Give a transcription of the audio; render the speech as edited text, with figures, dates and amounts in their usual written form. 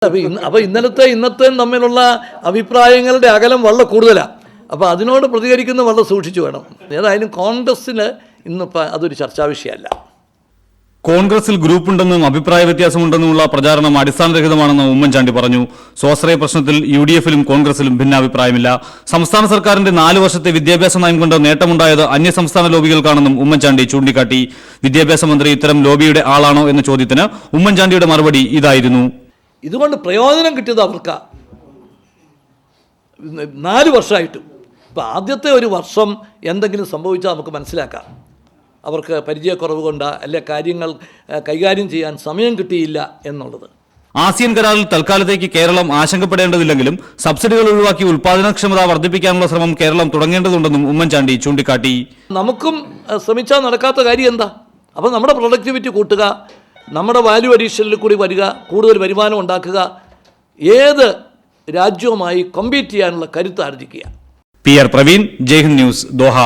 അപ്പോൾ ഇന്നത്തെയും തമ്മിലുള്ള അഭിപ്രായങ്ങളുടെ അകലം വളരെ കൂടുതലാണ്. അപ്പോൾ അതിനോട് പ്രതികരിക്കുന്നത് വളരെ സൂക്ഷിച്ചു വേണം. ഏതായാലും കോൺഗ്രസ്സിന് ഇന്നിപ്പോൾ അതൊരു ചർച്ചാ വിഷയമല്ല. കോൺഗ്രസിൽ ഗ്രൂപ്പുണ്ടെന്നും അഭിപ്രായ വ്യത്യാസമുണ്ടെന്നുമുള്ള പ്രചാരണം അടിസ്ഥാനരഹിതമാണെന്ന് ഉമ്മൻചാണ്ടി പറഞ്ഞു. സ്വാശ്രയ പ്രശ്നത്തിൽ UDF-ലും കോൺഗ്രസിലും ഭിന്നാഭിപ്രായമില്ല. സംസ്ഥാന സർക്കാരിന്റെ 4 വർഷത്തെ വിദ്യാഭ്യാസ നയം കൊണ്ട് നേട്ടമുണ്ടായത് അന്യസംസ്ഥാന ലോബികൾക്കാണെന്നും ഉമ്മൻചാണ്ടി ചൂണ്ടിക്കാട്ടി. വിദ്യാഭ്യാസ മന്ത്രി ഇത്തരം ലോബിയുടെ ആളാണോ എന്ന ചോദ്യത്തിന് ഉമ്മൻചാണ്ടിയുടെ മറുപടി ഇതായിരുന്നു: ഇതുകൊണ്ട് പ്രയോജനം കിട്ടിയത് അവർക്കാ 4 വർഷമായിട്ടും. ഇപ്പം ആദ്യത്തെ ഒരു വർഷം എന്തെങ്കിലും സംഭവിച്ചാൽ നമുക്ക് മനസ്സിലാക്കാം. അവർക്ക് പരിചയക്കുറവ് കൊണ്ട് അല്ലെ കാര്യങ്ങൾ കൈകാര്യം ചെയ്യാൻ സമയം കിട്ടിയില്ല എന്നുള്ളത്. ആസിയൻ കരാറിൽ തൽക്കാലത്തേക്ക് കേരളം ആശങ്കപ്പെടേണ്ടതില്ലെങ്കിലും സബ്സിഡികൾ ഒഴിവാക്കി ഉൽപാദനക്ഷമത വർദ്ധിപ്പിക്കാനുള്ള ശ്രമം കേരളം തുടങ്ങേണ്ടതുണ്ടെന്നും ഉമ്മൻചാണ്ടി ചൂണ്ടിക്കാട്ടി. നമുക്കും ശ്രമിച്ചാൽ നടക്കാത്ത കാര്യം എന്താ? അപ്പോൾ നമ്മുടെ പ്രൊഡക്ടിവിറ്റി കൂട്ടുക, നമ്മുടെ വാല്യൂ അഡീഷനിൽ കൂടി വരിക, കൂടുതൽ വരുമാനം ഉണ്ടാക്കുക, ഏത് രാജ്യവുമായി കോമ്പീറ്റ് ചെയ്യാനുള്ള കരുത്ത് ആർജിക്കുക. PR Praveen, Jaihind news, Doha.